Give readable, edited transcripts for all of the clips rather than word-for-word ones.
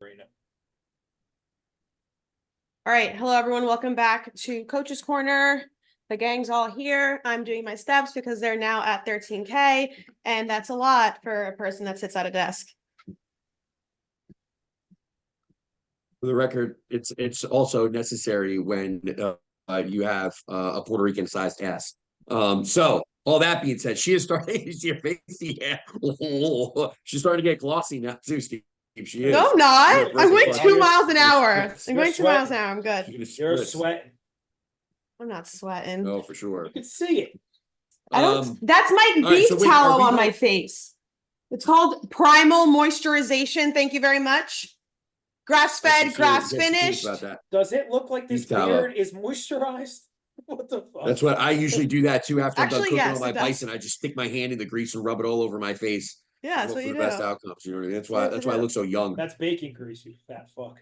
right now. All right. Hello, everyone. Welcome back to Coach's Corner. The gang's all here. I'm doing my steps because they're now at 13K, and that's a lot for a person that sits at a desk. For the record, it's also necessary when you have a Puerto Rican sized ass. So all that being said, she is starting to see your face. Yeah. She's starting to get glossy now too, Steve. She is. No, I'm not. I'm going 2 miles an hour. I'm You're going 2 miles an sweating. hour. I'm good. You're sweating. I'm not sweating. Oh, for sure. You can see it. I don't. That's my all right, beef so wait, tallow are we on my going- face. It's called Primal Moisturization. Thank you very much. Grass fed, grass finished. About that. Does it look like this Beef tallow. beard is moisturized? What the fuck? That's what I usually do that too after I'm done Actually, cooking yes, on my it does. bison. I just stick my hand in the grease and rub it all over my face. Yeah, that's what for you the do. best outcomes. You know what I mean? That's what you why I do. look so young. That's bacon grease, you fat fuck.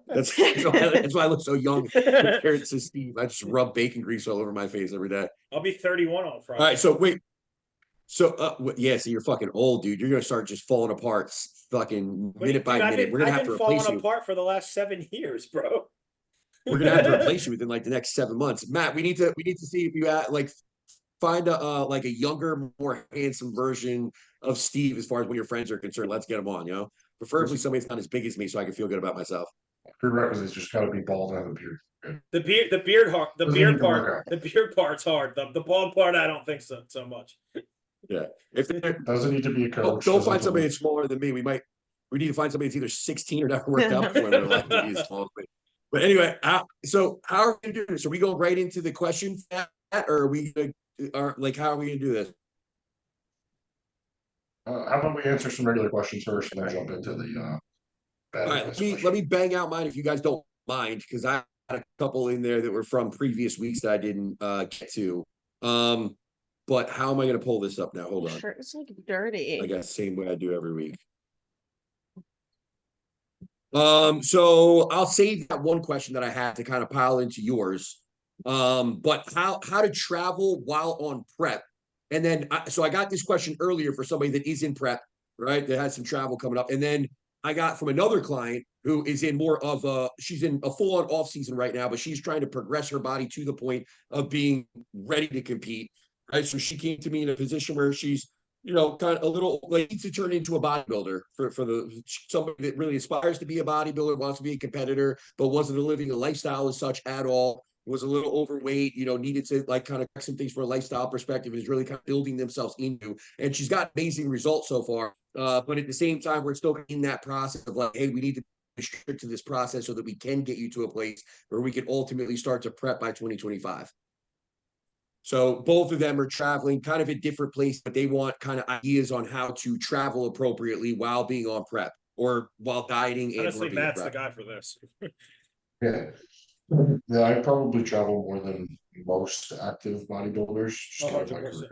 That's why I look so young compared to Steve. I just rub bacon grease all over my face every day. I'll be 31 on Friday. All right, so wait. So yeah, so you're fucking old, dude. You're gonna start just falling apart, fucking minute by minute. We're gonna have to replace you. I've been falling apart for the last 7 years, bro. We're gonna have to replace you within like the next 7 months. Matt, we need to see if you like find a like a younger, more handsome version of Steve as far as when your friends are concerned. Let's get him on, you know. Preferably somebody that's not as big as me, so I can feel good about myself. Prerequisites just gotta be bald and have a beard. The beard part's hard. The bald part, I don't think so much. Yeah, if doesn't need to be a coach. Don't find somebody that's smaller than me. We need to find somebody that's either 16 or never worked out before they're like to be as small as me. But anyway, so how are we gonna do this? Are we going right into the question, or are we gonna, how are we gonna do this? How about we answer some regular questions first and then jump into the all right, let me bang out mine if you guys don't mind, because I had a couple in there that were from previous weeks that I didn't get to. But how am I gonna pull this up now? Hold on. Shirt is like dirty. I guess the same way I do every week. So I'll save that one question that I had to kind of pile into yours. But how to travel while on prep. And then so I got this question earlier for somebody that is in prep, right? That has some travel coming up. And then I got from another client who is in more of she's in a full-on off season right now, but she's trying to progress her body to the point of being ready to compete. Right. So she came to me in a position where she's, you know, kind of a little like needs to turn into a bodybuilder for somebody that really aspires to be a bodybuilder, wants to be a competitor, but wasn't living a lifestyle as such at all. Was a little overweight, you know, needed to like kind of some things from a lifestyle perspective, is really kind of building themselves into. And she's got amazing results so far. But at the same time, we're still in that process of like, hey, we need to be strict to this process so that we can get you to a place where we can ultimately start to prep by 2025. So both of them are traveling kind of at different places, but they want kind of ideas on how to travel appropriately while being on prep or while dieting. Honestly, Matt's the guy for this. Yeah. Yeah, I probably travel more than most active bodybuilders. 100%.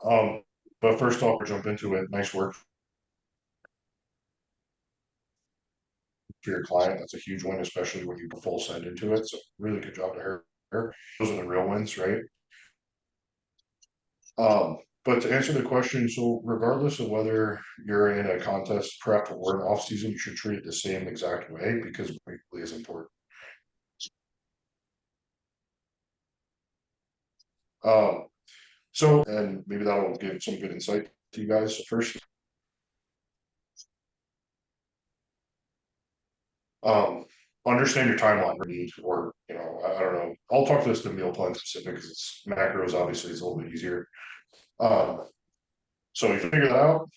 100%. But first off, we'll jump into it. Nice work for your client. That's a huge win, especially when you go full send into it. So really good job to her. Those are the real wins, right? But to answer the question, so regardless of whether you're in a contest prep or an off season, you should treat it the same exact way because weight really is important. So, and maybe that'll give some good insight to you guys. So first, understand your timeline need, or you know, I don't know. I'll talk to this to meal plan specific because it's macros. Obviously, it's a little bit easier. So you figure that out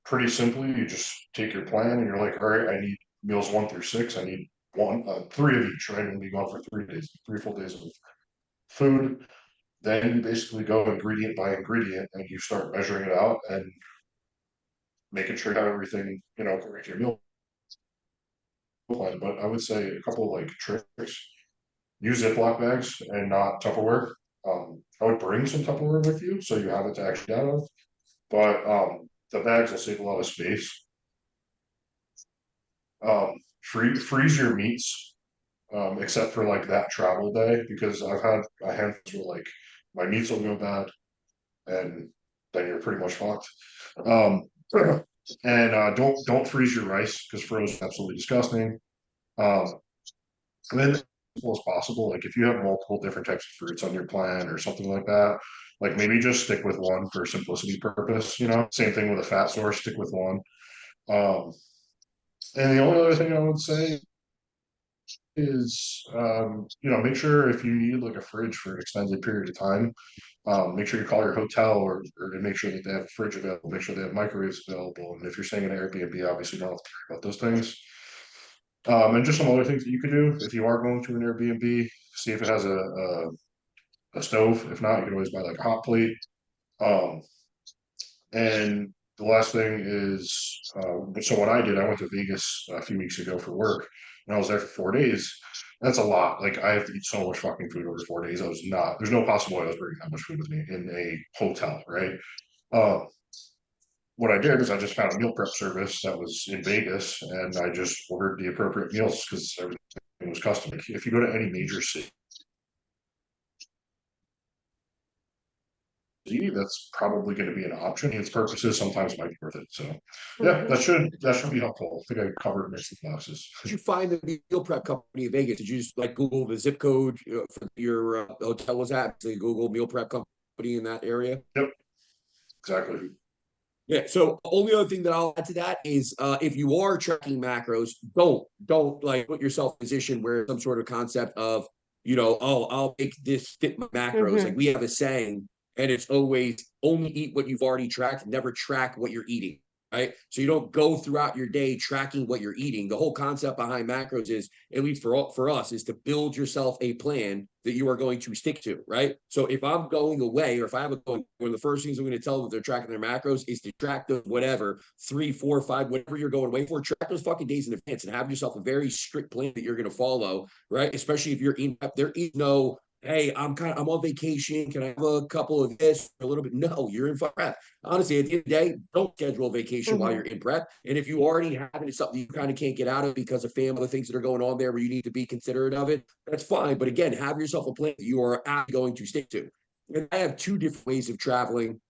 pretty simply. You just take your plan and you're like, all right, I need meals 1 through 6. I need 3 of each, right? I'm gonna be gone for 3 days, 3 full days of food. Then you basically go ingredient by ingredient and you start measuring it out and making sure that everything, you know, correct your meal plan. But I would say a couple of like tricks: use Ziploc bags and not Tupperware. I would bring some Tupperware with you so you have it to actually get out of. But the bags will save a lot of space. Freeze your meats, except for like that travel day, because I've had a handful where like my meats will go bad and then you're pretty much fucked. And don't freeze your rice because frozen is absolutely disgusting. And then as simple as possible, like if you have multiple different types of fruits on your plan or something like that, like maybe just stick with one for simplicity purpose, same thing with a fat source, stick with one. Um, and the only other thing I would say is, make sure if you need like a fridge for an extended period of time, make sure you call your hotel or to make sure that they have a fridge available, make sure they have microwaves available. And if you're staying in an Airbnb, obviously you don't have to worry about those things. And just some other things that you could do if you are going to an Airbnb, see if it has a stove. If not, you can always buy like a hot plate. Um, and the last thing is, so what I did, I went to Vegas a few weeks ago for work, and I was there for 4 days. That's a lot. Like I have to eat so much fucking food over 4 days. There's no possible way I was bringing that much food with me in a hotel, right? Uh, what I did is I just found a meal prep service that was in Vegas, and I just ordered the appropriate meals because everything was custom. If you go to any major city, that's probably going to be an option. Its purposes sometimes might be worth it. So yeah, that should be helpful. I think I covered most of the boxes. Did you find the meal prep company in Vegas? Did you just like Google the zip code for your hotel was at? So you Google meal prep company in that area? Yep, exactly. Yeah. So only other thing that I'll add to that is if you are tracking macros, don't like put yourself in a position where some sort of concept of, oh, I'll make this fit my macros. Like we have a saying, and it's always only eat what you've already tracked, never track what you're eating. Right. So you don't go throughout your day tracking what you're eating. The whole concept behind macros is, at least for us, is to build yourself a plan that you are going to stick to. Right. So if I'm going away, or if I have one of the first things I'm going to tell them that they're tracking their macros is to track those, whatever, 3, 4, 5, whatever you're going away for, track those fucking days in advance and have yourself a very strict plan that you're going to follow. Right. Especially if you're in, there is no, hey, I'm on vacation. Can I have a couple of this, a little bit? No, you're in prep. Honestly, at the end of the day, don't schedule a vacation while you're in prep. And if you already have it, it's something you kind of can't get out of because of family, things that are going on there where you need to be considerate of it, that's fine. But again, have yourself a plan that you are actually going to stick to. And I have 2 different ways of traveling,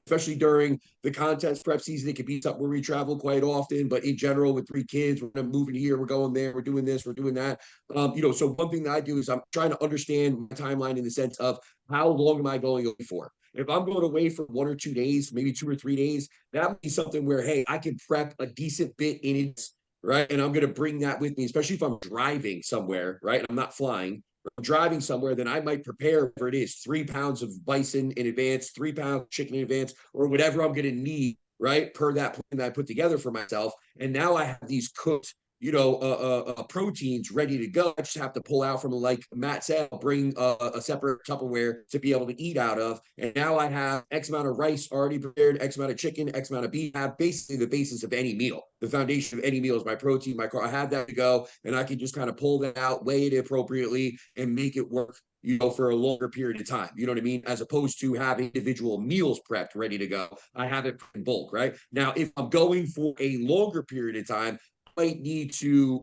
especially during the contest prep season. It could be something where we travel quite often, but in general, with 3 kids, we're moving here, we're going there, we're doing this, we're doing that. So one thing that I do is I'm trying to understand my timeline in the sense of how long am I going away for? If I'm going away for 1 or 2 days, maybe 2 or 3 days, that would be something where, hey, I can prep a decent bit in it, right? And I'm going to bring that with me, especially if I'm driving somewhere, right? I'm not flying. I'm driving somewhere, then I might prepare whatever it is, 3 pounds of bison in advance, 3 pounds of chicken in advance, or whatever I'm going to need, right? Per that plan that I put together for myself. And now I have these cooked, proteins ready to go. I just have to pull out from, like Matt said, I'll bring a separate Tupperware to be able to eat out of. And now I have X amount of rice already prepared, X amount of chicken, X amount of beef. I have basically the basis of any meal. The foundation of any meal is my protein, my carb. I have that to go, and I can just kind of pull that out, weigh it appropriately, and make it work, for a longer period of time. You know what I mean? As opposed to having individual meals prepped, ready to go. I have it in bulk, right? Now, if I'm going for a longer period of time, might need to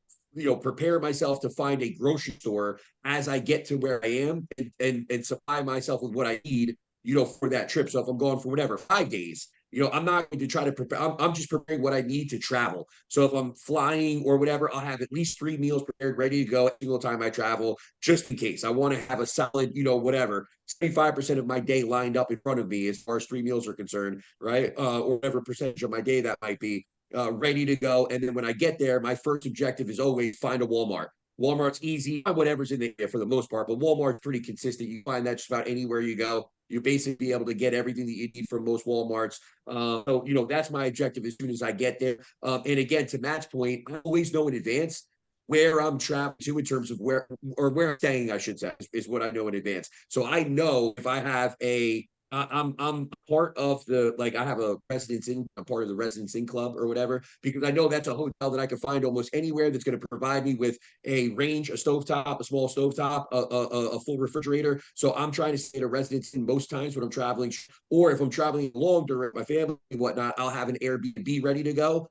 prepare myself to find a grocery store as I get to where I am and supply myself with what I need for that trip. So if I'm going for whatever 5 days, I'm not going to try to prepare. I'm just preparing what I need to travel. So if I'm flying or whatever, I'll have at least 3 meals prepared, ready to go every single time I travel, just in case. I want to have a solid, whatever, 75% of my day lined up in front of me as far as 3 meals are concerned, right? Or whatever percentage of my day that might be. Ready to go. And then when I get there, my first objective is always find a Walmart. Walmart's easy, whatever's in there for the most part, but Walmart's pretty consistent. You find that just about anywhere you go. You basically be able to get everything that you need from most Walmarts. So, that's my objective as soon as I get there. And again, to Matt's point, I always know in advance where I'm traveling to in terms of where I'm staying, I should say, is what I know in advance. So I know if I have I'm part of I have a I'm part of the Residence Inn Club or whatever, because I know that's a hotel that I can find almost anywhere that's going to provide me with a range, a stovetop, a small stovetop, a full refrigerator. So I'm trying to stay at a Residence Inn most times when I'm traveling, or if I'm traveling long during my family and whatnot, I'll have an Airbnb ready to go.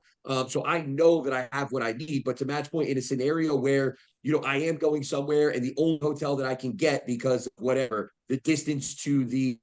So I know that I have what I need. But to Matt's point, in a scenario where I am going somewhere and the only hotel that I can get because of whatever the distance to the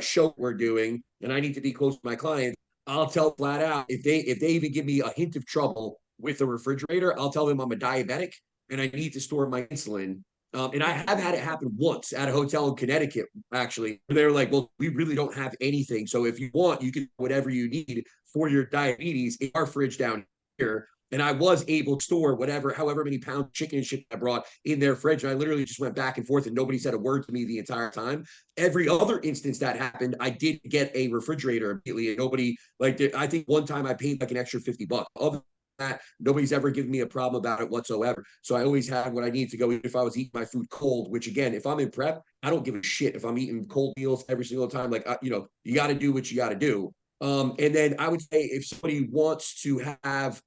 show we're doing, and I need to be close to my clients, I'll tell flat out if they even give me a hint of trouble with the refrigerator, I'll tell them I'm a diabetic and I need to store my insulin. And I have had it happen once at a hotel in Connecticut, actually. They're like, well, we really don't have anything. So if you want, you can whatever you need for your diabetes in our fridge down here. And I was able to store whatever, however many pounds of chicken and shit I brought in their fridge. And I literally just went back and forth and nobody said a word to me the entire time. Every other instance that happened, I did get a refrigerator immediately. And nobody, like, I think one time I paid like an extra $50. Other than that, nobody's ever given me a problem about it whatsoever. So I always had what I need to go if I was eating my food cold, which again, if I'm in prep, I don't give a shit if I'm eating cold meals every single time. Like, you got to do what you got to do. And then I would say if somebody wants to have,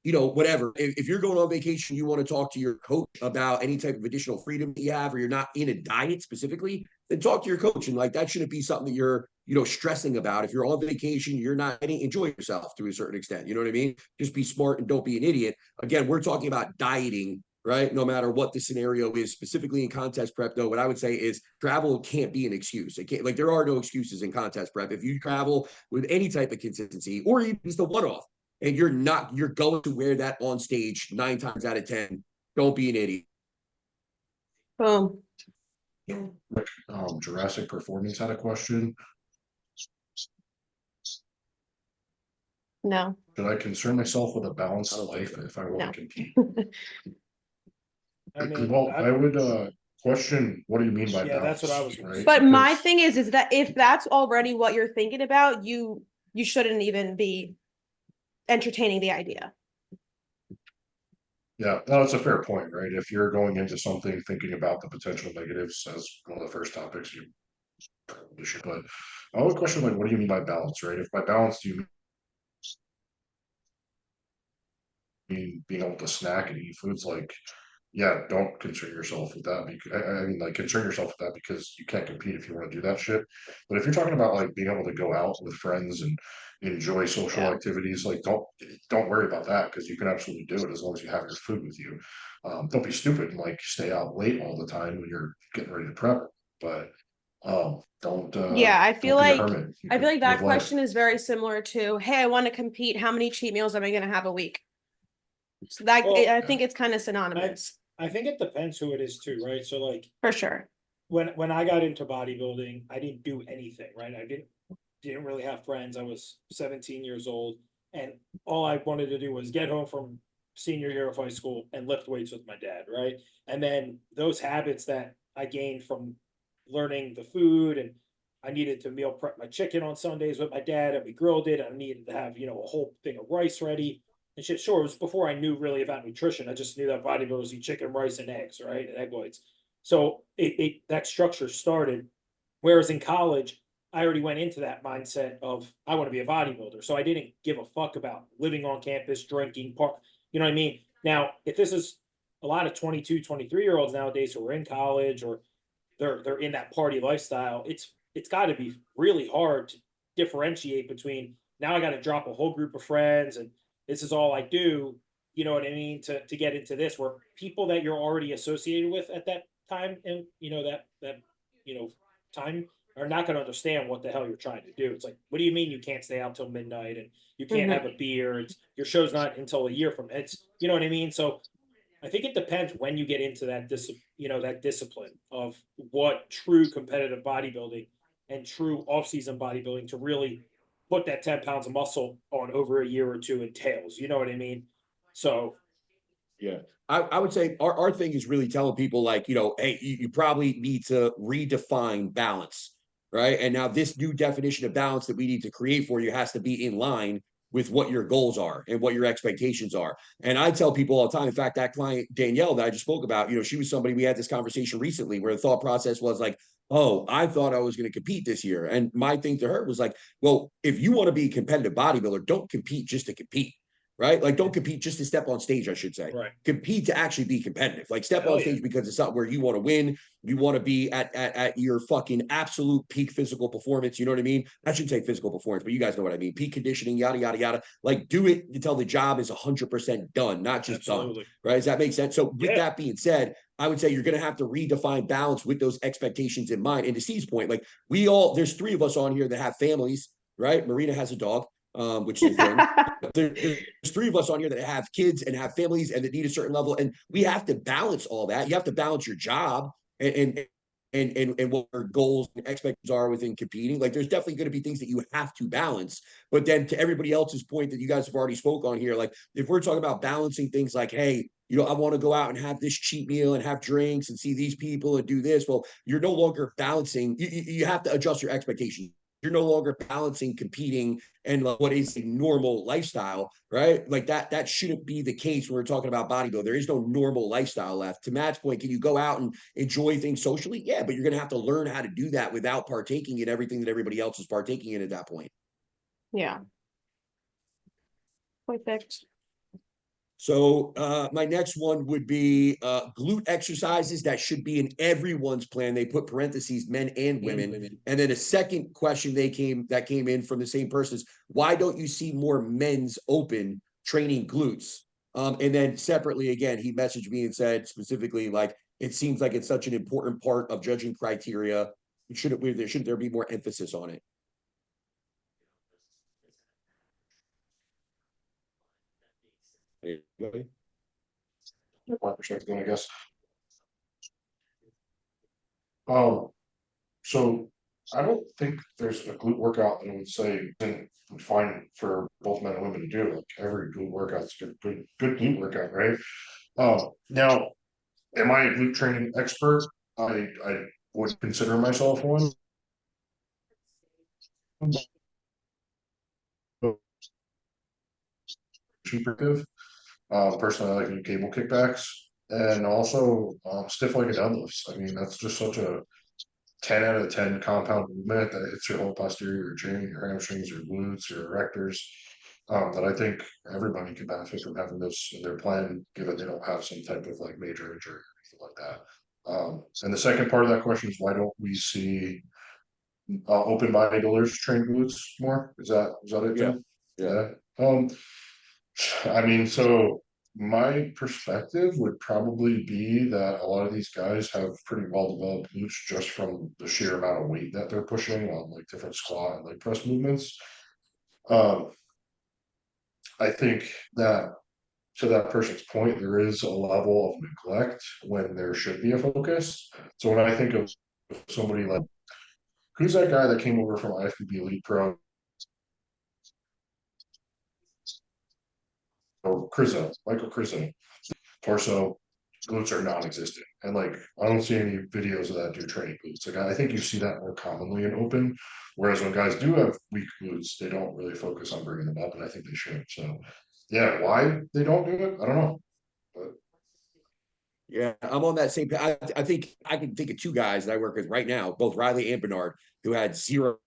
whatever, if you're going on vacation, you want to talk to your coach about any type of additional freedom that you have, or you're not in a diet specifically, then talk to your coach. And like, that shouldn't be something that you're, stressing about. If you're on vacation, you're not enjoy yourself to a certain extent. You know what I mean? Just be smart and don't be an idiot. Again, we're talking about dieting, right? No matter what the scenario is, specifically in contest prep, though, what I would say is travel can't be an excuse. It can't, like, there are no excuses in contest prep. If you travel with any type of consistency, or even just a one-off, and you're going to wear that on stage 9 times out of 10, don't be an idiot. Boom. Jurassic Performance had a question. No. Should I concern myself with a balanced life if I want to compete? I mean, Well, I would question, what do you mean by Yeah, balance? that's what I was gonna say. But my Because- thing is that if that's already what you're thinking about, you shouldn't even be entertaining the idea. Yeah, no, it's a fair point, right? If you're going into something thinking about the potential negatives as one of the first topics, you probably should. But I would question, like, what do you mean by balance, right? If by balance do you mean being able to snack and eat foods, like, yeah, don't concern yourself with that. Because I mean, like, concern yourself with that because you can't compete if you want to do that shit. But if you're talking about like being able to go out with friends and enjoy social Yeah. activities, like, don't worry about that, because you can absolutely do it as long as you have your food with you. Don't be stupid and like stay out late all the time when you're getting ready to prep. But don't Yeah, I feel don't be a like hermit. You I can feel like that live life. question is very similar to, hey, I want to compete. How many cheat meals am I going to have a week? So that Well, I think it's kind of synonymous I think it depends who it is too, right? So like, for sure. when I got into bodybuilding, I didn't do anything, right? I didn't really have friends. I was 17 years old, and all I wanted to do was get home from senior year of high school and lift weights with my dad, right? And then those habits that I gained from learning the food, and I needed to meal prep my chicken on Sundays with my dad, and we grilled it. I needed to have, a whole thing of rice ready and shit. Sure, it was before I knew really about nutrition. I just knew that bodybuilders eat chicken, rice, and eggs, right? And egg whites. So that structure started. Whereas in college, I already went into that mindset of I want to be a bodybuilder. So I didn't give a fuck about living on campus, drinking, park. You know what I mean? Now, if this is a lot of 22, 23-year-olds nowadays who are in college, or they're in that party lifestyle, it's got to be really hard to differentiate between, now I got to drop a whole group of friends and this is all I do. You know what I mean? To get into this, where people that you're already associated with at that time, and that time, are not going to understand what the hell you're trying to do. It's like, what do you mean you can't stay out till midnight and you can't have a beer? It's, your show's not until a year from it's, you know what I mean? So I think it depends when you get into that that discipline of what true competitive bodybuilding and true off-season bodybuilding to really put that 10 pounds of muscle on over a year or two entails. You know what I mean? So Yeah. I would say our thing is really telling people, like, hey, you probably need to redefine balance, right? And now this new definition of balance that we need to create for you has to be in line with what your goals are and what your expectations are. And I tell people all the time, in fact, that client, Danielle, that I just spoke about, she was somebody, we had this conversation recently where the thought process was like, oh, I thought I was going to compete this year. And my thing to her was like, well, if you want to be a competitive bodybuilder, don't compete just to compete. Right? Like, don't compete just to step on stage, I should say. right. Compete to actually be competitive. Like, step Hell on yeah. stage because it's something where you want to win. You want to be at your fucking absolute peak physical performance. You know what I mean? I shouldn't say physical performance, but you guys know what I mean. Peak conditioning, yada, yada, yada. Like, do it until the job is 100% done, not just Absolutely. done. Right? Does that make sense? So with Yeah. that being said, I would say you're going to have to redefine balance with those expectations in mind. And to Steve's point, like, there's 3 of us on here that have families. right? Marina has a dog, which is a thing. There's three of us on here that have kids and have families and that need a certain level, and we have to balance all that. You have to balance your job and what our goals and expectations are within competing. Like there's definitely going to be things that you have to balance. But then to everybody else's point that you guys have already spoke on here, like if we're talking about balancing things like, hey, I want to go out and have this cheap meal and have drinks and see these people and do this. Well, you're no longer balancing. You have to adjust your expectations. You're no longer balancing competing and like what is a normal lifestyle, right? Like that shouldn't be the case when we're talking about bodybuilding. There is no normal lifestyle left. To Matt's point, can you go out and enjoy things socially? Yeah, but you're going to have to learn how to do that without partaking in everything that everybody else is partaking in at that point. Yeah. Perfect. So my next one would be glute exercises that should be in everyone's plan. They put parentheses, men and women. And then a second question that came in from the same person is, why don't you see more men's open training glutes? And then separately, again, he messaged me and said specifically, like, it seems like it's such an important part of judging criteria. Shouldn't there be more emphasis on it? Anybody? My perspective, I guess. So I don't think there's a glute workout that I would say isn't fine for both men and women to do. Like every glute workout's good glute workout, right? Now, am I a glute training expert? I would consider myself one. Cheaper. Personally, I like new cable kickbacks and also stiff-legged deadlifts. I mean, that's just such a 10 out of 10 compound movement that hits your whole posterior, your chain, your hamstrings, your glutes, your erectors. That I think everybody could benefit from having this in their plan, given they don't have some type of like major injury or anything like that. And the second part of that question is, why don't we see open bodybuilders train glutes more? Is that it? Yeah. Tim? Yeah. I mean, so my perspective would probably be that a lot of these guys have pretty well developed glutes just from the sheer amount of weight that they're pushing on like different squat and leg press movements. I think that to that person's point, there is a level of neglect when there should be a focus. So when I think of somebody like, who's that guy that came over from IFBB Elite Pro? Or Crizo, Michael Crizo. Torso, glutes are non-existent. And like, I don't see any videos of that dude training glutes. Like, I think you see that more commonly in open. Whereas when guys do have weak glutes, they don't really focus on bringing them up. And I think they should. So, yeah, why they don't do it, I don't know. But Yeah, I'm on that same. I think I can think of two guys that I work with right now, both Riley and Bernard, who had zero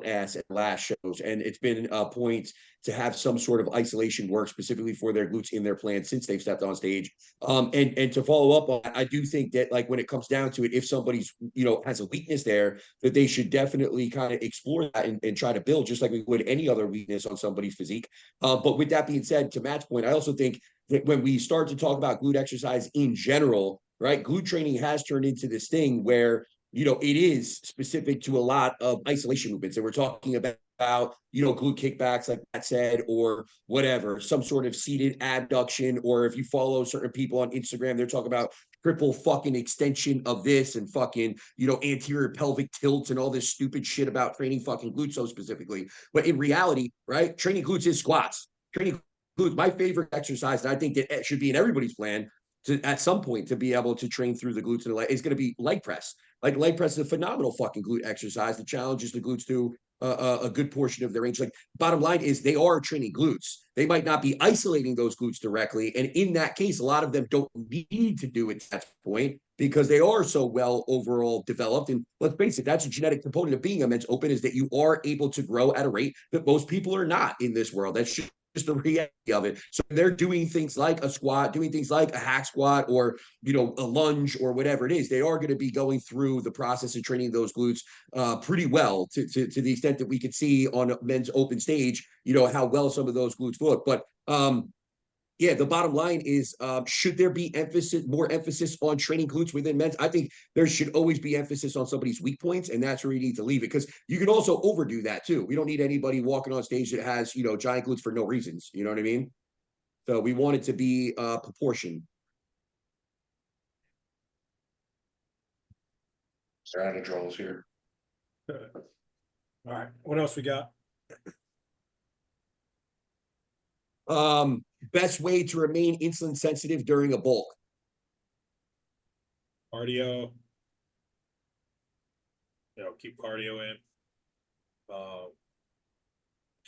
ass at last shows, and it's been a point to have some sort of isolation work specifically for their glutes in their plan since they've stepped on stage. And to follow up on, I do think that like when it comes down to it, if somebody's has a weakness there, that they should definitely kind of explore that and try to build just like we would any other weakness on somebody's physique. But with that being said, to Matt's point, I also think that when we start to talk about glute exercise in general, right, glute training has turned into this thing where it is specific to a lot of isolation movements. And we're talking about, glute kickbacks, like Matt said, or whatever, some sort of seated abduction. Or if you follow certain people on Instagram, they're talking about triple fucking extension of this and fucking, anterior pelvic tilts and all this stupid shit about training fucking glutes so specifically. But in reality, right, training glutes is squats. Training glutes, my favorite exercise, and I think that it should be in everybody's plan at some point to be able to train through the glutes and the leg, is going to be leg press. Like leg press is a phenomenal fucking glute exercise that challenges the glutes to a good portion of their range. Like bottom line is they are training glutes. They might not be isolating those glutes directly. And in that case, a lot of them don't need to do it at that point because they are so well overall developed. And let's face it, that's a genetic component of being a men's open, is that you are able to grow at a rate that most people are not in this world. That's just the reality of it. So they're doing things like a squat, doing things like a hack squat, or a lunge or whatever it is. They are going to be going through the process of training those glutes pretty well to the extent that we could see on a men's open stage, how well some of those glutes look. But yeah, the bottom line is, should there be more emphasis on training glutes within men's? I think there should always be emphasis on somebody's weak points, and that's where you need to leave it, because you can also overdo that too. We don't need anybody walking on stage that has, giant glutes for no reasons. You know what I mean? So we want it to be proportion. Strategies here. All right, what else we got? Best way to remain insulin sensitive during a bulk. Cardio. Keep cardio in.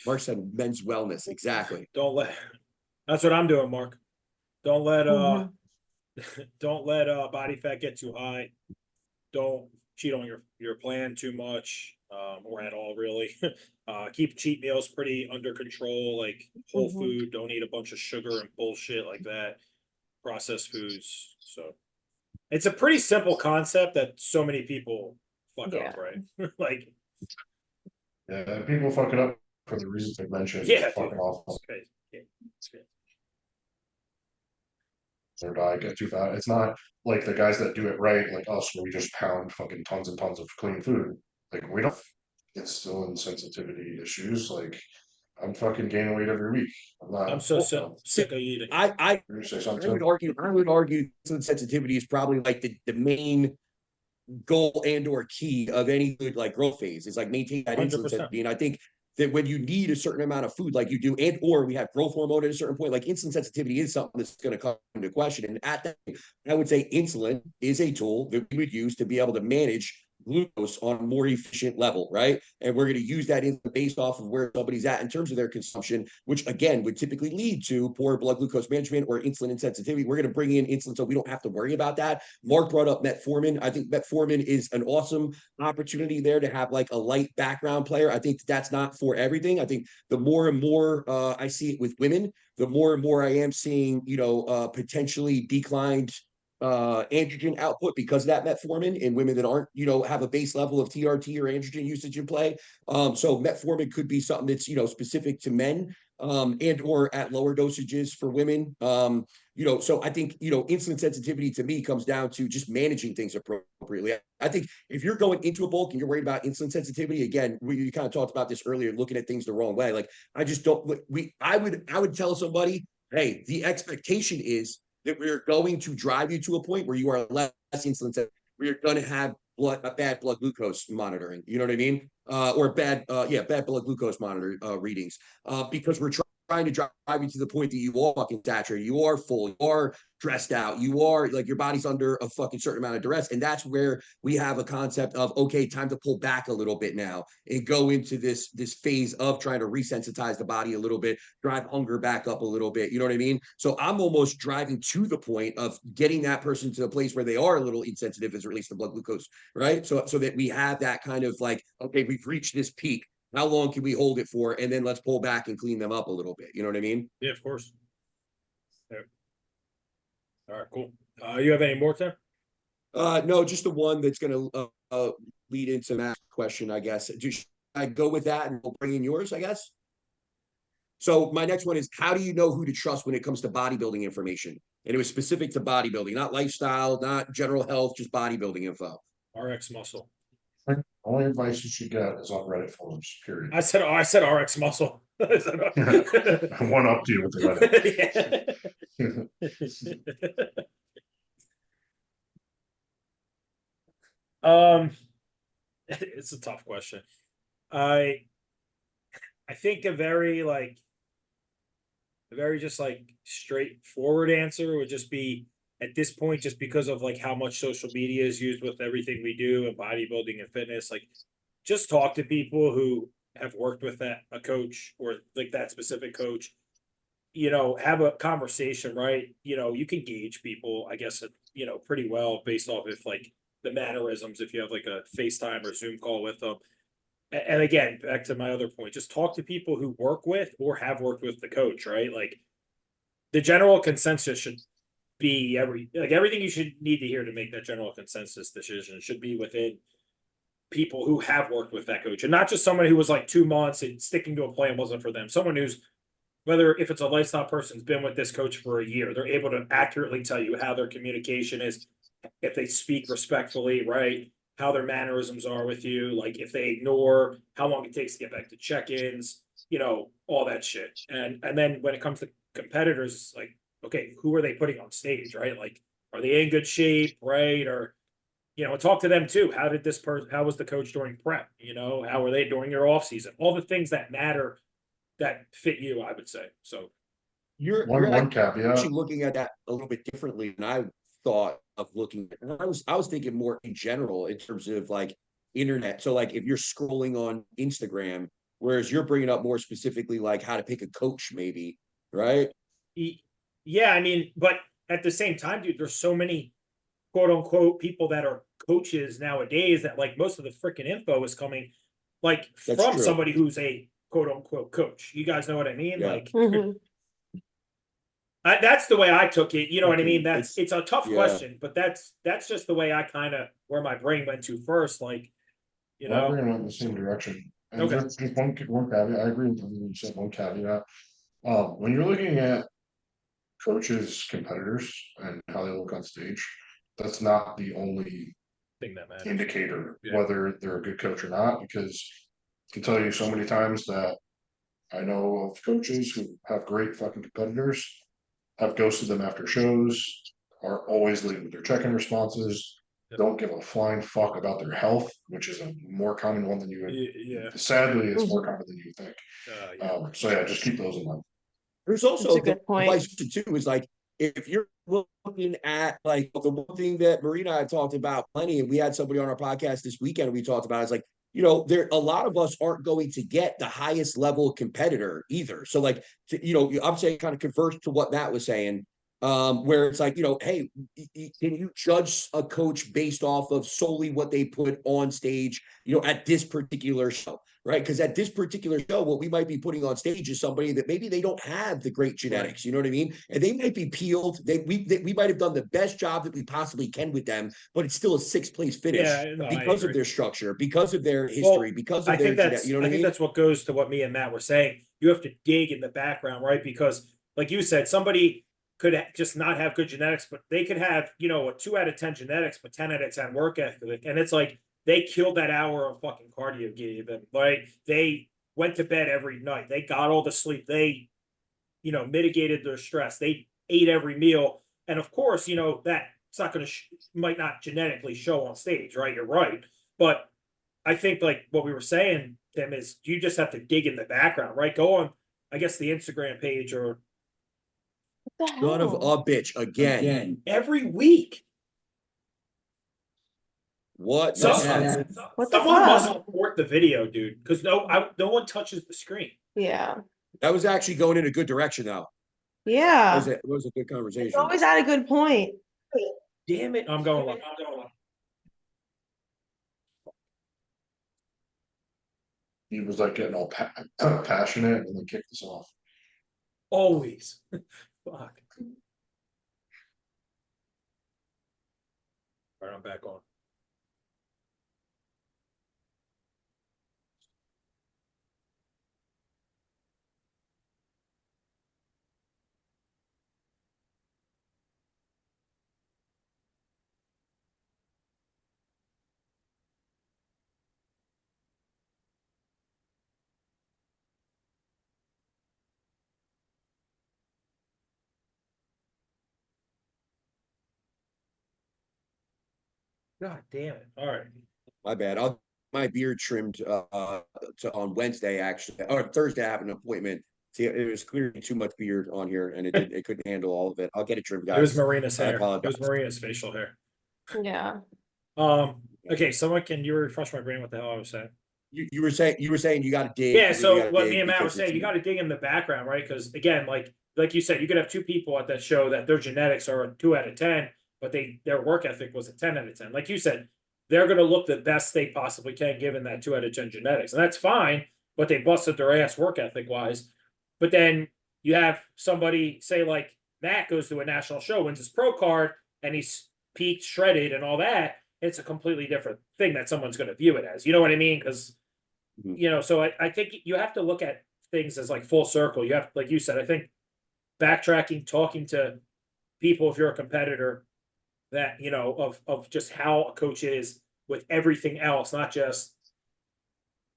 Mark said men's wellness. Exactly. Don't let, that's what I'm doing, Mark. Don't let don't let body fat get too high. Don't cheat on your plan too much, or at all really. Keep cheat meals pretty under control, like whole food. Don't eat a bunch of sugar and bullshit like that. Processed foods. So it's a pretty simple concept that so many people fuck up, right? Like, Yeah, people fuck it up for the reasons they mentioned. yeah, It's fucking awful. it's crazy. Yeah, it's crazy. Their diet get too fat. It's not like the guys that do it right, like us, where we just pound fucking tons and tons of clean food. Like we don't. It's still insensitivity issues. Like I'm fucking gaining weight every week. I'm so sick of eating. I You're gonna say I something? would argue insulin sensitivity is probably like the main goal and or key of any good like growth phase. Is like maintain that 100%. insulin sensitivity. And I think that when you need a certain amount of food like you do, and or we have growth hormone at a certain point, like insulin sensitivity is something that's going to come into question. And at that, I would say insulin is a tool that we would use to be able to manage glucose on a more efficient level, right? And we're going to use that in based off of where somebody's at in terms of their consumption, which again would typically lead to poor blood glucose management or insulin insensitivity. We're going to bring in insulin so we don't have to worry about that. Mark brought up metformin. I think metformin is an awesome opportunity there to have like a light background player. I think that's not for everything. I think the more and more I see it with women, the more and more I am seeing, potentially declined androgen output because of that metformin in women that aren't, have a base level of TRT or androgen usage in play. So metformin could be something that's, specific to men, and or at lower dosages for women. So I think, insulin sensitivity to me comes down to just managing things appropriately. I think if you're going into a bulk and you're worried about insulin sensitivity, again, we kind of talked about this earlier, looking at things the wrong way. Like I just don't, I would tell somebody, hey, the expectation is that we're going to drive you to a point where you are less insulin sensitive. We're going to have bad blood glucose monitoring. You know what I mean? Or bad blood glucose monitor readings. Because we're trying to drive you to the point that you are fucking saturated, you are full, you are stressed out, you are like your body's under a fucking certain amount of duress. And that's where we have a concept of, okay, time to pull back a little bit now and go into this phase of trying to resensitize the body a little bit, drive hunger back up a little bit. You know what I mean? So I'm almost driving to the point of getting that person to a place where they are a little insensitive as it relates to blood glucose, right? So that we have that kind of like, okay, we've reached this peak. How long can we hold it for? And then let's pull back and clean them up a little bit. You know what I mean? Yeah, of course. Yeah. All right, cool. You have any more, Tim? No, just the one that's going to lead into Matt's question, I guess. Should I go with that and we'll bring in yours, I guess? So my next one is, how do you know who to trust when it comes to bodybuilding information? And it was specific to bodybuilding, not lifestyle, not general health, just bodybuilding info. RX Muscle. Only advice you should get is on Reddit forums, period. I said RX Muscle. I said, One up to you with the Reddit. It's a tough question. I think a very just like straightforward answer would just be, at this point, just because of like how much social media is used with everything we do and bodybuilding and fitness, like just talk to people who have worked with a coach or like that specific coach, have a conversation, right? You can gauge people, I guess, pretty well based off if like the mannerisms, if you have like a FaceTime or Zoom call with them. And again, back to my other point, just talk to people who work with or have worked with the coach, right? Like the general consensus should be everything you should need to hear to make that general consensus decision should be within people who have worked with that coach, and not just someone who was like 2 months and sticking to a plan wasn't for them. Someone who's whether if it's a lifestyle person's been with this coach for a year, they're able to accurately tell you how their communication is, if they speak respectfully, right? How their mannerisms are with you, like if they ignore, how long it takes to get back to check-ins, all that shit. And then when it comes to competitors, it's like, okay, who are they putting on stage, right? Like, are they in good shape, right? Or, talk to them too. How was the coach during prep? How were they during their off season? All the things that matter that fit you, I would say. So You're One caveat, actually looking at that a little bit differently than I thought of looking at. And I was thinking more in general in terms of like internet. So like if you're scrolling on Instagram, whereas you're bringing up more specifically like how to pick a coach, maybe, right? yeah, I mean, but at the same time, dude, there's so many quote unquote people that are coaches nowadays that like most of the freaking info is coming like That's from true. somebody who's a quote unquote coach. You guys know what I mean? Yeah. Like Mhm. that's the way I took it. You know what I Okay, mean? It's a tough yeah. question, but that's just the way I kind of where my brain went to first. Like, my brain went in the same direction. And Okay. just one caveat, I agree with everything you said, one caveat. When you're looking at coaches, competitors, and how they look on stage, that's not the only thing that matters. indicator Yeah. whether they're a good coach or not, because I can tell you so many times that I know of coaches who have great fucking competitors, have ghosted them after shows, are always late with their check-in responses, Yep. don't give a flying fuck about their health, which is a more common one than you would. Yeah. Sadly, it's more common than you think. Yeah. So yeah, just keep those in mind. There's also That's a good the point. vice too is like if you're looking at like the one thing that Marina and I talked about plenty, and we had somebody on our podcast this weekend, we talked about is like, there a lot of us aren't going to get the highest level competitor either. So like, I'm saying kind of converse to what Matt was saying, where it's like, hey, can you judge a coach based off of solely what they put on stage, at this particular show? Right. Because at this particular show, what we might be putting on stage is somebody that maybe they don't have the great genetics. You know what I mean? And they might be peeled. We might have done the best job that we possibly can with them, but it's still a sixth place finish No, because of their structure, because of their history, because of I their think that's you know what I I think mean? that's what goes to what me and Matt were saying. You have to dig in the background, right? Because like you said, somebody could just not have good genetics, but they could have, a 2 out of 10 genetics, but 10 out of 10 work ethic. And it's like they killed that hour of fucking cardio gave them, right? They went to bed every night. They got all the sleep. They, mitigated their stress. They ate every meal. And of course, that it's not going to might not genetically show on stage, right? You're right. But I think like what we were saying, Tim, is you just have to dig in the background, right? Go on, I guess, the Instagram page or What the Son of hell? a bitch again. every week. What? Some, What the someone must fuck? report the video, dude, because no one touches the screen. Yeah. That was actually going in a good direction, though. Yeah. It was a good It's conversation. always at a good point. Damn it! I'm going live. He was like getting all passionate and then kicked us off. Always. Fuck. All right, I'm back on. God damn it! All right. My bad. I'll my beard trimmed on Wednesday actually, or Thursday. I have an appointment. See, it was clearly too much beard on here, and it couldn't handle all of it. I'll get it trimmed, guys. It was Marina's I hair. It apologize. was Marina's facial hair. Yeah. Okay, someone can you refresh my brain what the hell I was saying? You were saying you got to dig. Yeah, you so gotta what dig me and Matt were because saying, you got to dig in the background, right? Because again, like you said, you could have two people at that show that their genetics are a 2 out of 10, but their work ethic was a 10 out of 10. Like you said, they're going to look the best they possibly can given that 2 out of 10 genetics, and that's fine. But they busted their ass work ethic wise. But then you have somebody say like Matt goes to a national show, wins his pro card, and he's peaked, shredded, and all that. It's a completely different thing that someone's going to view it as. You know what I mean? Because Mhm. so I think you have to look at things as like full circle. You have, like you said, I think backtracking, talking to people, if you're a competitor, that, you know, of just how a coach is with everything else, not just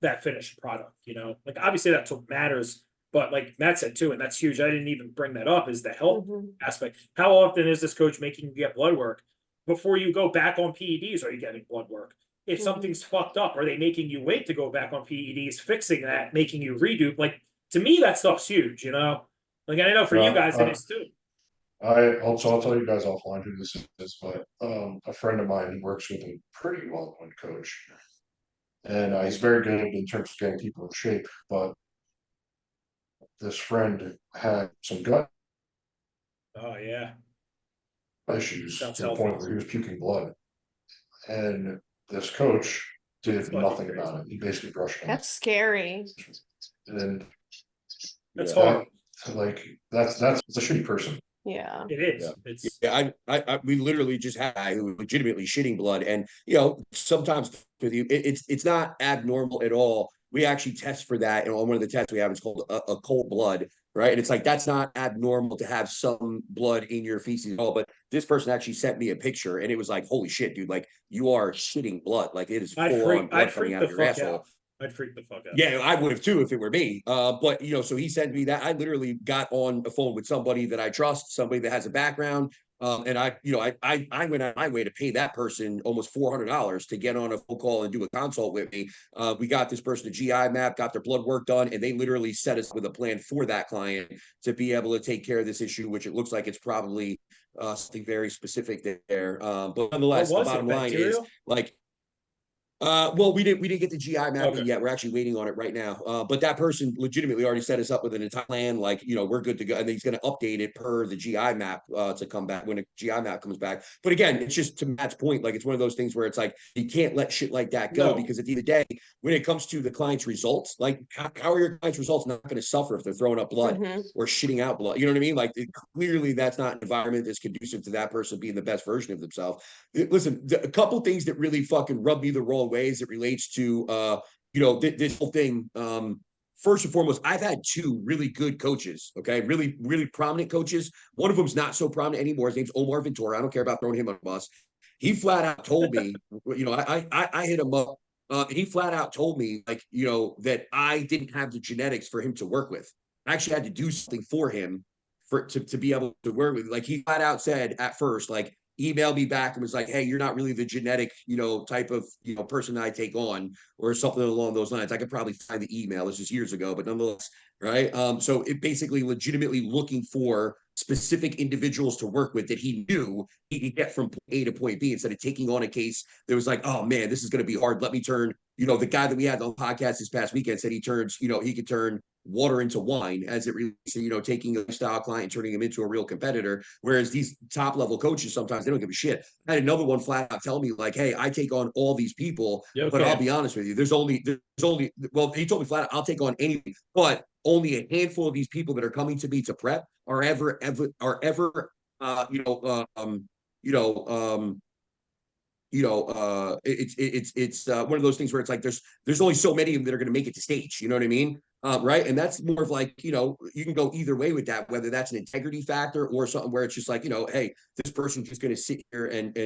that finished product, you know, like obviously that's what matters, but like Matt said too, and that's huge. I didn't even bring that up, is the health Mhm. aspect. How often is this coach making you get blood work before you go back on PEDs? Are you getting blood work? If Mhm. something's fucked up, are they making you wait to go back on PEDs, fixing that, making you redo? Like, to me, that stuff's huge, you know? Like, I know for you guys it is too. I'll tell you guys offline who this is, but a friend of mine who works with a pretty well-known coach. And he's very good in terms of getting people in shape, but this friend had some gut Oh yeah, issues sounds to the healthy. point where he was puking blood. And this coach That's did fucking nothing crazy. about it. He basically brushed it off. That's scary. And That's Yeah. hard. like it's a shitty person. Yeah. It is. Yeah. It's Yeah, we literally just had a guy who was legitimately shitting blood, and you know, sometimes with you, it's not abnormal at all. We actually test for that, and on one of the tests we have, it's called a cold blood, right? And it's like that's not abnormal to have some blood in your feces at all. But this person actually sent me a picture, and it was like, holy shit, dude! Like you are shitting blood, like it is full on blood I'd coming freak out the of your fuck asshole. out. I'd freak the fuck out. Yeah, I would have too if it were me. But you know, so he sent me that. I literally got on the phone with somebody that I trust, somebody that has a background. And I went out my way to pay that person almost $400 to get on a phone call and do a consult with me. We got this person a GI map, got their blood work done, and they literally set us with a plan for that client to be able to take care of this issue, which it looks like it's probably something very specific there. But What nonetheless, the was it? bottom line is Bacterial? like well, we didn't get the GI mapping Okay. yet. We're actually waiting on it right now. But that person legitimately already set us up with an entire plan. Like, you know, we're good to go, and he's going to update it per the GI map to come back when a GI map comes back. But again, it's just to Matt's point. Like, it's one of those things where it's like you can't let shit like that go No. because at the end of the day, when it comes to the client's results, like how are your client's results not going to suffer if they're throwing up blood Mhm. or shitting out blood? You know what I mean? Like, clearly, that's not an environment that's conducive to that person being the best version of themselves. Listen, a couple things that really fucking rub me the wrong way as it relates to you know, this whole thing. First and foremost, I've had two really good coaches, okay, really prominent coaches. One of them's not so prominent anymore. His name's Omar Ventura. I don't care about throwing him on a bus. He flat out told me, you know, I hit him up. He flat out told me, like, you know, that I didn't have the genetics for him to work with. I actually had to do something for him to be able to work with. Like, he flat out said at first, like, emailed me back and was like, hey, you're not really the genetic, you know, type of, you know, person I take on or something along those lines. I could probably find the email. This is years ago, but nonetheless, right? So it basically legitimately looking for specific individuals to work with that he knew he could get from point A to point B instead of taking on a case that was like, oh man, this is going to be hard. Let me turn, you know, the guy that we had on the podcast this past weekend said he turns, you know, he could turn water into wine as it relates to, you know, taking a style client and turning him into a real competitor. Whereas these top level coaches, sometimes they don't give a shit. I had another one flat out tell me like, hey, I take on all these people, Yeah, but I'll okay. be honest with you, there's only, well, he told me flat out, I'll take on anything, but only a handful of these people that are coming to me to prep are ever, you know, it's one of those things where it's like there's only so many of them that are going to make it to stage. You know what I mean? Right. And that's more of like, you know, you can go either way with that, whether that's an integrity factor or something where it's just like, you know, hey, this person's just going to sit here and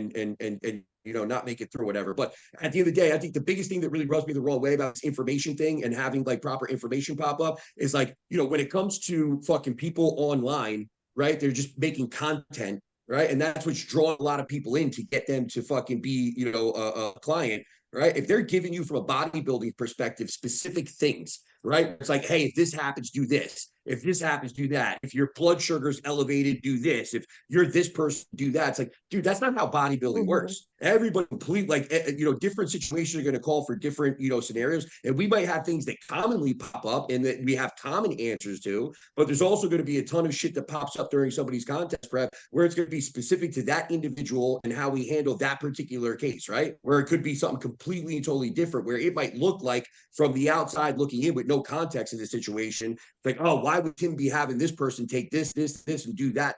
you know, not make it through whatever. But at the end of the day, I think the biggest thing that really rubs me the wrong way about this information thing and having like proper information pop up is like, you know, when it comes to fucking people online, right? They're just making content, right? And that's what's drawing a lot of people in to get them to fucking be, you know, a client, right? If they're giving you from a bodybuilding perspective specific things, right? It's like, hey, if this happens, do this. If this happens, do that. If your blood sugar's elevated, do this. If you're this person, do that. It's like, dude, that's not how bodybuilding Mhm. works. Everybody complete, like, you know, different situations are going to call for different, you know, scenarios. And we might have things that commonly pop up and that we have common answers to, but there's also going to be a ton of shit that pops up during somebody's contest prep where it's going to be specific to that individual and how we handle that particular case, right? Where it could be something completely and totally different, where it might look like from the outside looking in with no context in the situation, like, oh, why would Tim be having this person take this, and do that?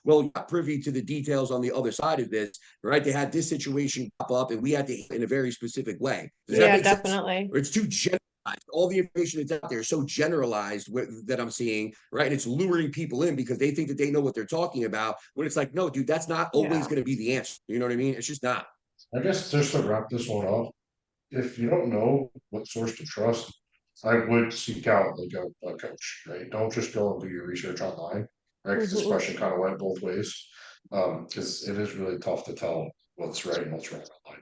Well, you're not privy to the details on the other side of this, right? They had this situation pop up and we had to in a very specific way. Does that Yeah, make sense? definitely. Or it's too general all the information that's out there is so generalized that I'm seeing, right? And it's luring people in because they think that they know what they're talking about. When it's like, no, dude, that's not always Yeah. going to be the answer. You know what I mean? It's just not. I guess just to wrap this one up, if you don't know what source to trust, I would seek out like a coach, right? Don't just go and do your research online, right? Because this Mhm. question kind of went both ways. Because it is really tough to tell what's right and what's wrong online.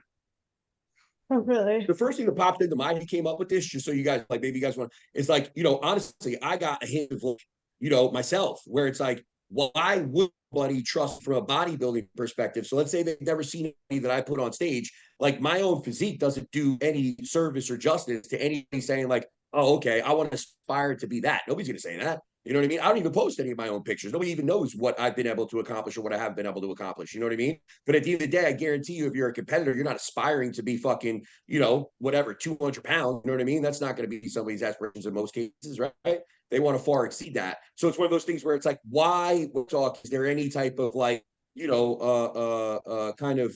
Oh, really? The first thing that popped into mind, he came up with this, just so you guys like, maybe you guys want, it's like, honestly, I got a hint of, myself, where it's like, why would somebody trust from a bodybuilding perspective? So let's say they've never seen anybody that I put on stage, like my own physique doesn't do any service or justice to anybody saying like, oh, okay, I want to aspire to be that. Nobody's going to say that. You know what I mean? I don't even post any of my own pictures. Nobody even knows what I've been able to accomplish or what I have been able to accomplish. You know what I mean? But at the end of the day, I guarantee you, if you're a competitor, you're not aspiring to be fucking, whatever, 200 pounds. You know what I mean? That's not going to be somebody's aspirations in most cases, right? They want to far exceed that. So it's one of those things where it's like, why talk? Is there any type of like, kind of,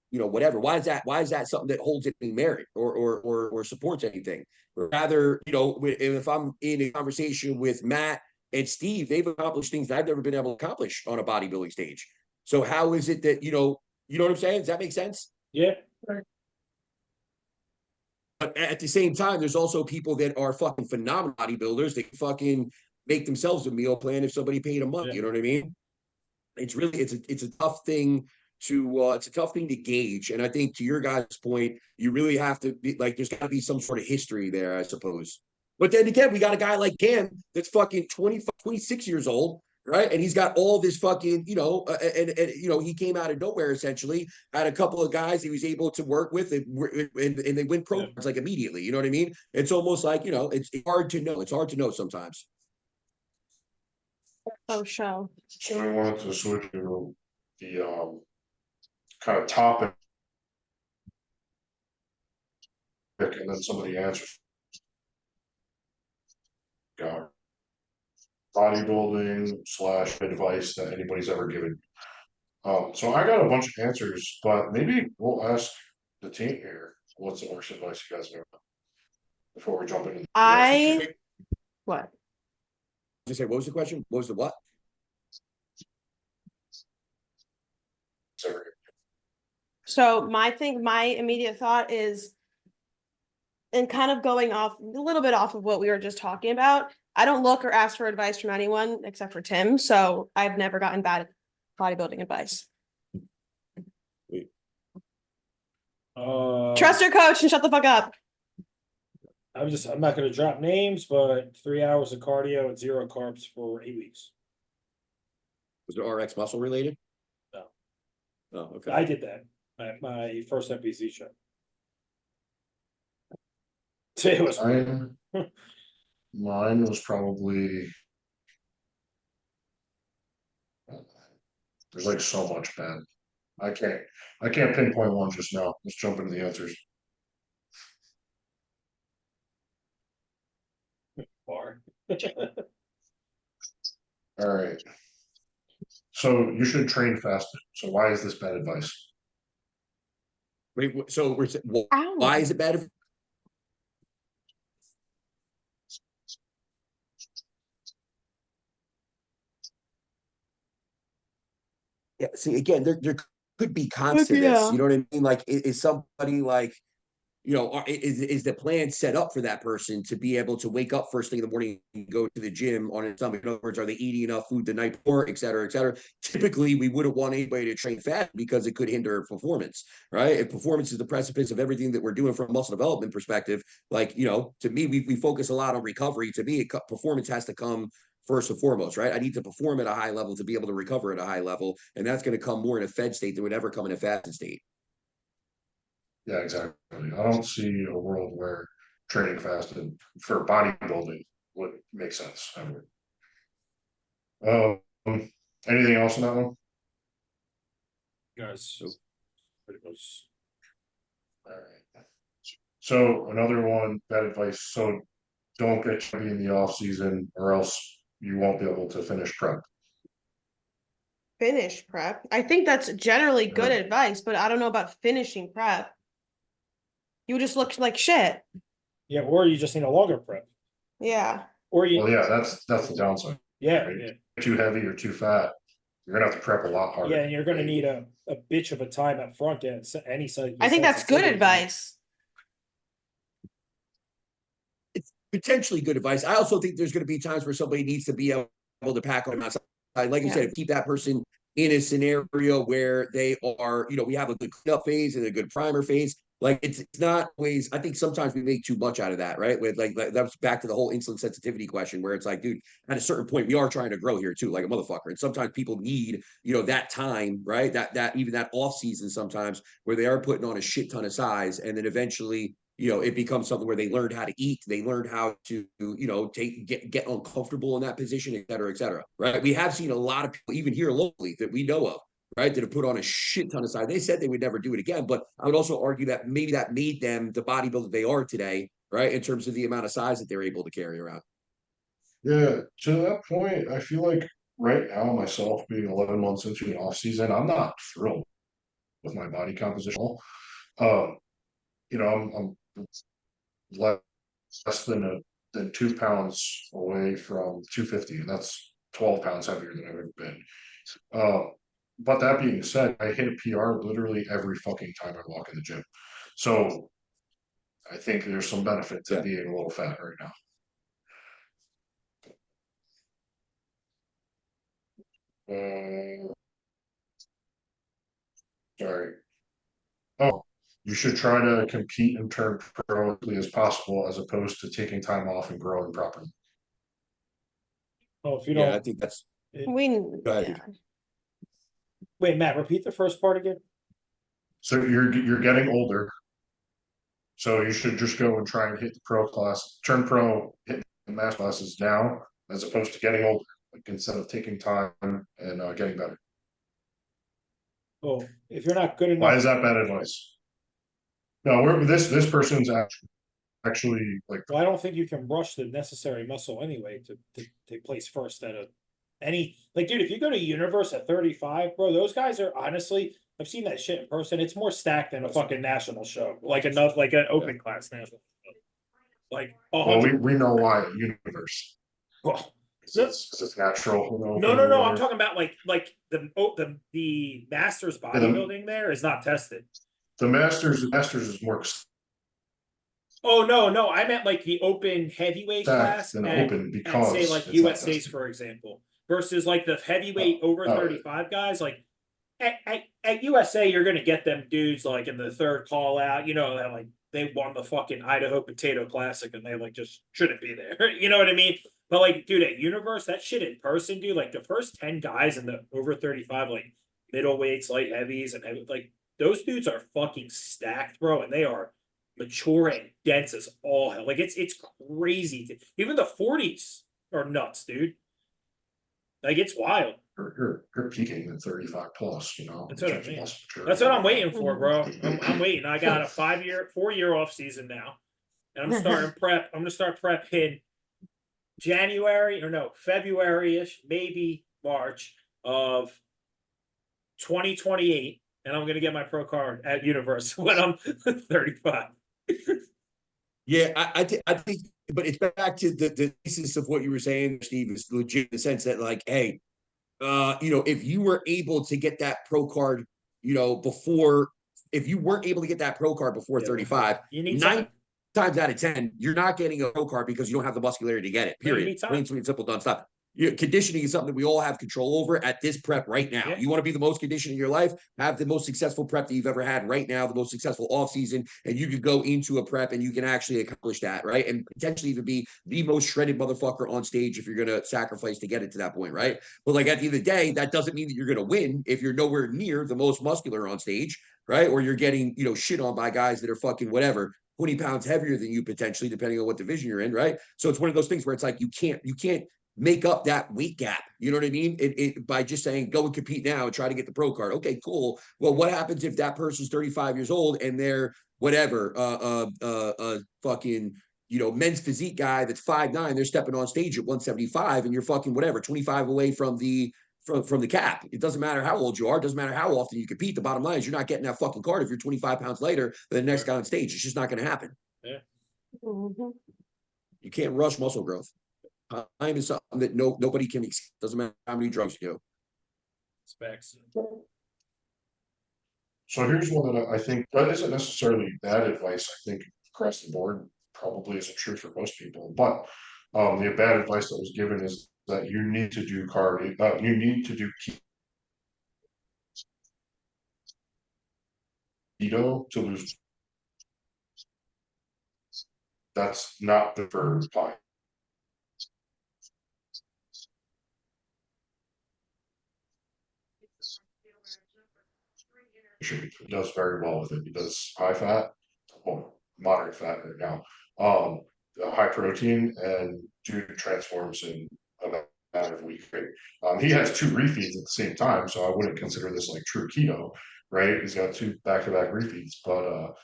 whatever? Why is that something that holds any merit or supports anything? Rather, if I'm in a conversation with Matt and Steve, they've accomplished things that I've never been able to accomplish on a bodybuilding stage. So how is it that, you know what I'm saying? Does that make sense? Yeah, But at the same time, there's also people that are fucking phenomenal bodybuilders. They fucking make themselves a meal plan if somebody paid them money. Yeah. You know what I mean? It's a tough thing to gauge. And I think to your guys' point, you really have to be like, there's got to be some sort of history there, I suppose. But then again, we got a guy like Cam that's fucking 26 years old, right? And he's got all this fucking, he came out of nowhere essentially, had a couple of guys he was able to work with and they win pro Yeah. cards like immediately. You know what I mean? It's almost like, it's hard to know. It's hard to know sometimes. Oh, show. So we wanted to switch to the kind of topic. And then somebody answers. Bodybuilding / advice that anybody's ever given. So I got a bunch of answers, but maybe we'll ask the team here, what's the worst advice you guys know before we jump into the answers? What? Just say, what was the question? What was the what? So my immediate thought is, and kind of going off a little bit off of what we were just talking about, I don't look or ask for advice from anyone except for Tim. So I've never gotten bad bodybuilding advice. Trust your coach and shut the fuck up. I'm not gonna drop names, but 3 hours of cardio and 0 carbs for 8 weeks. Was it RX muscle related? No. Oh, okay. I did that at my first NPC show. It was Mine was probably. There's like so much bad. I can't pinpoint one just now. Let's jump into the answers. far. All right. So you should train fasted. So why is this bad advice? Wait, so Ow. why is it bad? Yeah, see, again, there could be cons to this. Yeah. You know what I mean? Like, is somebody like, is the plan set up for that person to be able to wake up first thing in the morning and go to the gym on a stomach? In other words, are they eating enough food the night before, et cetera, et cetera? Typically, we wouldn't want anybody to train fat because it could hinder performance, right? If performance is the precipice of everything that we're doing from a muscle development perspective, like, to me, we focus a lot on recovery. To me, performance has to come first and foremost, right? I need to perform at a high level to be able to recover at a high level. And that's going to come more in a fed state than would ever come in a fasted state. Yeah, exactly. I don't see a world where training fasted for bodybuilding would make sense ever. Anything else in that one? Guys, pretty much. All right. So another one, bad advice. So don't get chubby in the off season, or else you won't be able to finish prep. Finish prep. I think that's generally good Yeah. advice, but I don't know about finishing prep. You just look like shit. Yeah, or you just need a longer prep, Yeah. or Well, you, yeah, that's the downside. yeah, Right? yeah, Too heavy or too fat, you're gonna have to prep a lot harder. yeah, and you're gonna right? need a bitch of a time up front and any site. I think that's good advice. Potentially good advice. I also think there's going to be times where somebody needs to be able to pack on outside. Like you Yeah. said, keep that person in a scenario where they are, we have a good cleanup phase and a good primer phase. Like it's not always, I think sometimes we make too much out of that, right? With like that was back to the whole insulin sensitivity question where it's like, dude, at a certain point, we are trying to grow here too, like a motherfucker. And sometimes people need, that time, right? That even that off season sometimes where they are putting on a shit ton of size and then eventually it becomes something where they learned how to eat, they learned how to, get uncomfortable in that position, et cetera, right? We have seen a lot of people, even here locally, that we know of, right, that have put on a shit ton of size. They said they would never do it again, but I would also argue that maybe that made them the bodybuilder they are today, right, in terms of the amount of size that they're able to carry around. Yeah, to that point, I feel like right now, myself being 11 months into an off season, I'm not thrilled with my body composition. Um, I'm less than 2 pounds away from 250, and that's 12 pounds heavier than I've ever been. But that being said, I hit a PR literally every fucking time I walk in the gym. So I think there's some benefit to being a little fat right now. Sorry. Oh, you should try to compete and turn pro as quickly as possible as opposed to taking time off and growing properly. Oh, if you Yeah, I don't, think that's Yeah. wait, Matt, repeat the first part again. So you're getting older. So you should just go and try and hit the pro class, turn pro, hit the mass classes now, as opposed to getting older, like instead of taking time and getting better. Oh, if you're not good Why enough, is that bad advice? No, this person's actually like well, I don't think you can rush the necessary muscle anyway to take place first at any, like, dude, if you go to Universe at 35, bro, those guys are honestly, I've seen that shit in person. It's more stacked than a fucking national show, like enough, like an open class national show. Like, well, we know why at Universe. well, It's natural. no, I'm talking about like the Masters bodybuilding there is not tested. The Masters is more Oh no, I meant like the open heavyweight class than at, open at because say like it's not USA's tested. for example, versus like the heavyweight over oh. 35 guys. Like at USA, you're gonna get them dudes like in the third call out, that like they won the fucking Idaho Potato Classic and they like just shouldn't be there. You know what I mean? But like, dude, at Universe, that shit in person, dude, like the first 10 guys in the over 35, like middleweights, light heavies, and like those dudes are fucking stacked, bro, and they are mature and dense as all hell. Like it's crazy. Even the 40s are nuts, dude. Like it's wild. You're peaking at 35 plus, That's what I mean. That's what I'm waiting for, bro. I'm waiting. I got a 4-year off season now, and I'm starting prep. I'm gonna start prep in February-ish, maybe March of 2028, and I'm gonna get my pro card at Universe when I'm 35. Yeah, I think, but it's back to the basis of what you were saying, Steve, is legit in the sense that, like, hey, if you were able to get that pro card, before, if you weren't able to get that pro card before 35, you need 9 time. times out of 10, you're not getting a pro card because you don't have the muscularity to get it. Period. need time. Plain, sweet, simple, done. Stop. Conditioning is something that we all have control over at this prep right now. Yeah. You want to be the most conditioned in your life, have the most successful prep that you've ever had right now, the most successful off season, and you could go into a prep and you can actually accomplish that, right? And potentially even be the most shredded motherfucker on stage if you're going to sacrifice to get it to that point, right? But like at the end of the day, that doesn't mean that you're going to win if you're nowhere near the most muscular on stage, right? Or you're getting, shit on by guys that are fucking whatever, 20 pounds heavier than you potentially, depending on what division you're in, right? So it's one of those things where it's like you can't make up that weight gap. You know what I mean? By just saying, go and compete now and try to get the pro card. Okay, cool. Well, what happens if that person's 35 years old and they're whatever, fucking, men's physique guy that's 5'9", they're stepping on stage at 175 and you're fucking whatever, 25 away from the cap. It doesn't matter how old you are. It doesn't matter how often you compete. The bottom line is you're not getting that fucking card if you're 25 pounds lighter than the next guy on stage. It's just not going to happen. Yeah. Mhm. You can't rush muscle growth. Time is something that nobody can, doesn't matter how many drugs you do. Specs. So here's one that I think, that isn't necessarily bad advice, I think across the board probably isn't true for most people, but. The bad advice that was given is that you need to do cardio, you need to do keto to lose. That's not the for pie. He does very well with it. He does high fat, well, moderate fat right now. High protein and dude transforms in a matter of a week. Right? He has 2 refeeds at the same time, so I wouldn't consider this like true keto, right? He's got 2 back-to-back refeeds, but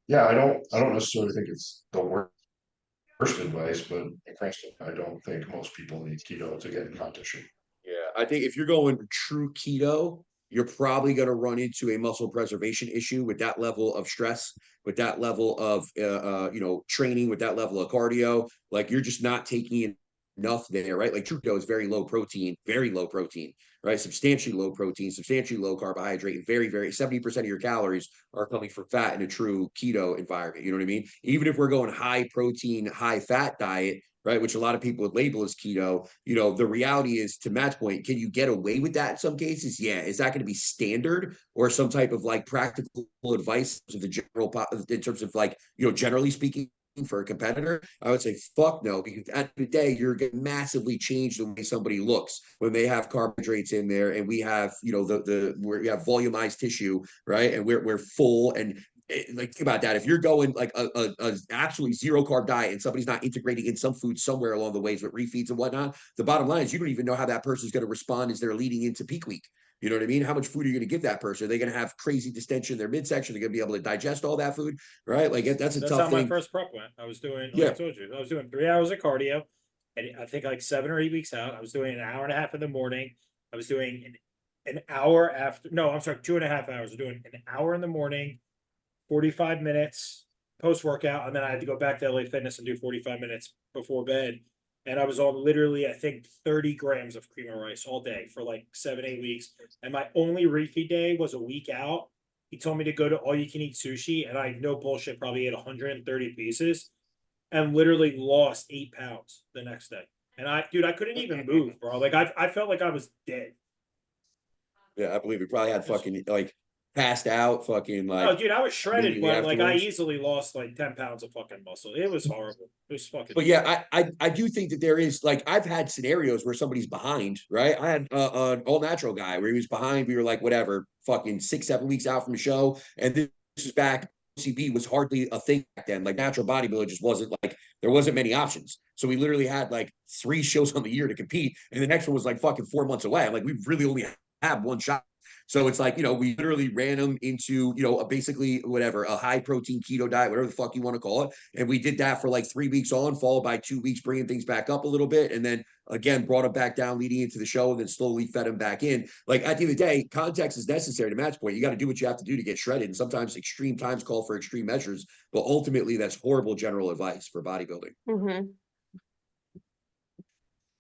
yeah, I don't necessarily think it's the worst advice, but I don't think most people need keto to get in competition. Yeah, I think if you're going true keto, you're probably going to run into a muscle preservation issue with that level of stress, with that level of training, with that level of cardio. Like you're just not taking in enough there, right? Like true keto is very low protein, right? Substantially low protein, substantially low carbohydrate, and very, very 70% of your calories are coming from fat in a true keto environment. You know what I mean? Even if we're going high protein, high fat diet, right, which a lot of people would label as keto, the reality is, to Matt's point, can you get away with that in some cases? Yeah. Is that going to be standard or some type of like practical advice of the general, in terms of like, generally speaking, for a competitor? I would say fuck no, because at the end of the day, you're going to massively change the way somebody looks when they have carbohydrates in there, and we have, where we have volumized tissue, right? And we're full, and like think about that. If you're going like a absolutely zero carb diet and somebody's not integrating in some food somewhere along the ways with refeeds and whatnot, the bottom line is you don't even know how that person's going to respond as they're leading into peak week. You know what I mean? How much food are you going to give that person? Are they going to have crazy distension in their midsection? They're going to be able to digest all that food, right? Like that's a That's tough how my thing. first prep went. I was doing, like Yeah. I told you, I was doing 3 hours of cardio. And I think like 7 or 8 weeks out, I was doing an hour and a half in the morning. I was doing an hour after, no, I'm sorry, 2.5 hours. I was doing an hour in the morning, 45 minutes post workout, and then I had to go back to LA Fitness and do 45 minutes before bed. And I was on literally, I think, 30 grams of cream of rice all day for like 7, 8 weeks. And my only refeed day was a week out. He told me to go to all you can eat sushi, and I, no bullshit, probably ate 130 pieces and literally lost 8 pounds the next day. And I couldn't even move, bro. Like I felt like I was dead. Yeah, I believe we probably had fucking like passed out, fucking like. Oh, dude, I was shredded, immediately but like I afterwards. easily lost like 10 pounds of fucking muscle. It was horrible. It was fucking. But yeah, I do think that there is, like, I've had scenarios where somebody's behind, right? I had an all natural guy where he was behind. We were like, whatever, fucking 6, 7 weeks out from the show, and this is back. CB was hardly a thing back then. Like natural bodybuilding just wasn't, like, there wasn't many options. So we literally had like 3 shows on the year to compete, and the next one was like fucking 4 months away. I'm like, we really only have one shot. So it's like, we literally ran them into, basically whatever, a high protein keto diet, whatever the fuck you want to call it. And we did that for like 3 weeks on, followed by 2 weeks bringing things back up a little bit. And then again, brought them back down leading into the show, and then slowly fed them back in. Like at the end of the day, context is necessary to match point. You got to do what you have to do to get shredded. And sometimes extreme times call for extreme measures, but ultimately that's horrible general advice for bodybuilding. Mhm.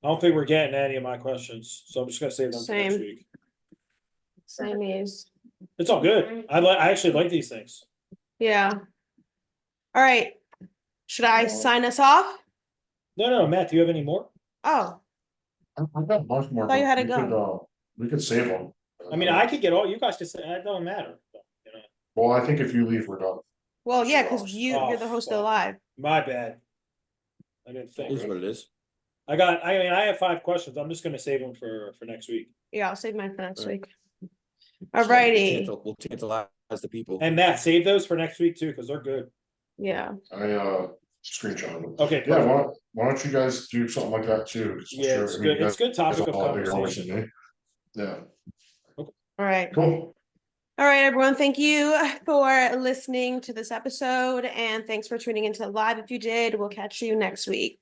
I don't think we're getting any of my questions, so I'm just gonna save them for next Same. week. Same as, It's all good. I actually like these things. yeah. All right. Should I sign us off? No, Matt, do you have any more? Oh, I've got much more. Thought you had but to we could save them. I mean, I could get all you guys to say it don't matter. Well, I think if you leave, we're done. well, yeah, because Oh, you're the host of the fuck. live. My bad. I didn't It think. is what it is. I have 5 questions. I'm just gonna save them for next week. Yeah, I'll save mine for next Alright. week. Alrighty, We'll tantalize the people. And Matt, save those for next week too, because they're good. yeah. I screenshot them. Okay, Yeah, perfect. why don't you guys do something like that too? 'Cause I'm Yeah, sure- it's I mean, good. you It's good guys topic of all have bigger numbers than conversation. me. Yeah, All right. cool. All right, everyone. Thank you for listening to this episode, and thanks for tuning into live. If you did, we'll catch you next week.